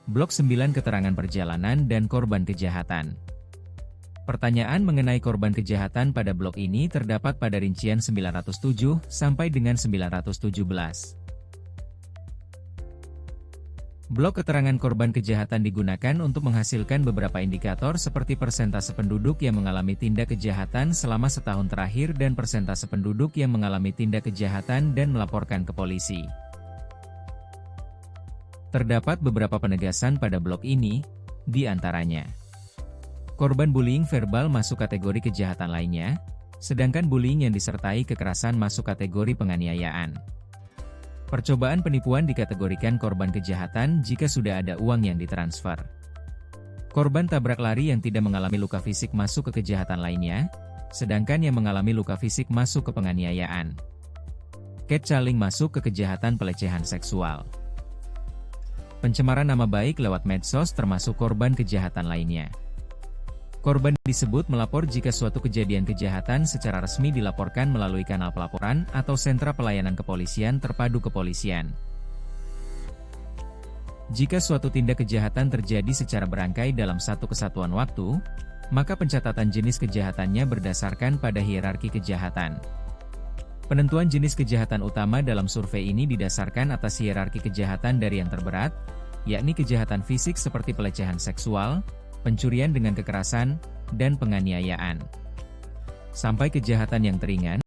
Blok 9 Keterangan Perjalanan dan Korban Kejahatan. Pertanyaan mengenai korban kejahatan pada blok ini terdapat pada rincian 907 sampai dengan 917. Blok keterangan korban kejahatan digunakan untuk menghasilkan beberapa indikator seperti persentase penduduk yang mengalami tindak kejahatan selama setahun terakhir dan persentase penduduk yang mengalami tindak kejahatan dan melaporkan ke polisi. Terdapat beberapa penegasan pada blok ini, di antaranya. Korban bullying verbal masuk kategori kejahatan lainnya, sedangkan bullying yang disertai kekerasan masuk kategori penganiayaan. Percobaan penipuan dikategorikan korban kejahatan jika sudah ada uang yang ditransfer. Korban tabrak lari yang tidak mengalami luka fisik masuk ke kejahatan lainnya, sedangkan yang mengalami luka fisik masuk ke penganiayaan. Catcalling masuk ke kejahatan pelecehan seksual. Pencemaran nama baik lewat medsos termasuk korban kejahatan lainnya. Korban disebut melapor jika suatu kejadian kejahatan secara resmi dilaporkan melalui kanal pelaporan atau sentra pelayanan kepolisian terpadu kepolisian. Jika suatu tindak kejahatan terjadi secara berangkai dalam satu kesatuan waktu, maka pencatatan jenis kejahatannya berdasarkan pada hierarki kejahatan. Penentuan jenis kejahatan utama dalam survei ini didasarkan atas hierarki kejahatan dari yang terberat, yakni kejahatan fisik seperti pelecehan seksual, pencurian dengan kekerasan, dan penganiayaan. Sampai kejahatan yang teringan,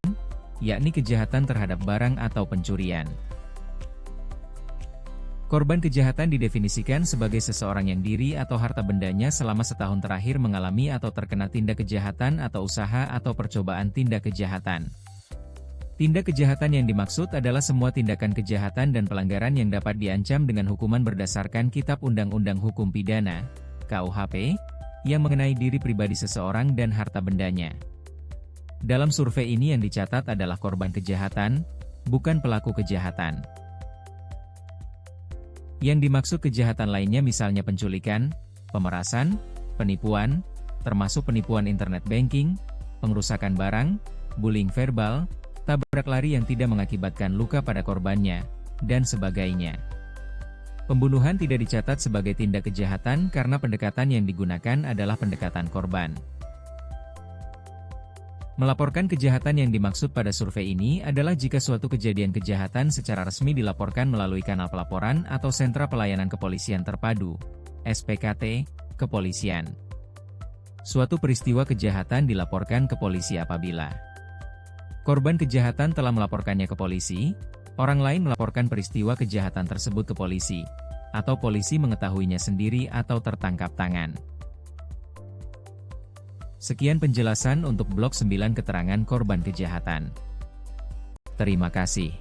yakni kejahatan terhadap barang atau pencurian. Korban kejahatan didefinisikan sebagai seseorang yang diri atau harta bendanya selama setahun terakhir mengalami atau terkena tindak kejahatan atau usaha atau percobaan tindak kejahatan. Tindak kejahatan yang dimaksud adalah semua tindakan kejahatan dan pelanggaran yang dapat diancam dengan hukuman berdasarkan Kitab Undang-Undang Hukum Pidana, KUHP, yang mengenai diri pribadi seseorang dan harta bendanya. Dalam survei ini yang dicatat adalah korban kejahatan, bukan pelaku kejahatan. Yang dimaksud kejahatan lainnya misalnya penculikan, pemerasan, penipuan, termasuk penipuan internet banking, pengrusakan barang, bullying verbal, tabrak lari yang tidak mengakibatkan luka pada korbannya, dan sebagainya. Pembunuhan tidak dicatat sebagai tindak kejahatan karena pendekatan yang digunakan adalah pendekatan korban. Melaporkan kejahatan yang dimaksud pada survei ini adalah jika suatu kejadian kejahatan secara resmi dilaporkan melalui kanal pelaporan atau sentra pelayanan kepolisian terpadu, SPKT, kepolisian. Suatu peristiwa kejahatan dilaporkan ke polisi apabila korban kejahatan telah melaporkannya ke polisi, orang lain melaporkan peristiwa kejahatan tersebut ke polisi, atau polisi mengetahuinya sendiri atau tertangkap tangan. Sekian penjelasan untuk blok 9 keterangan korban kejahatan. Terima kasih.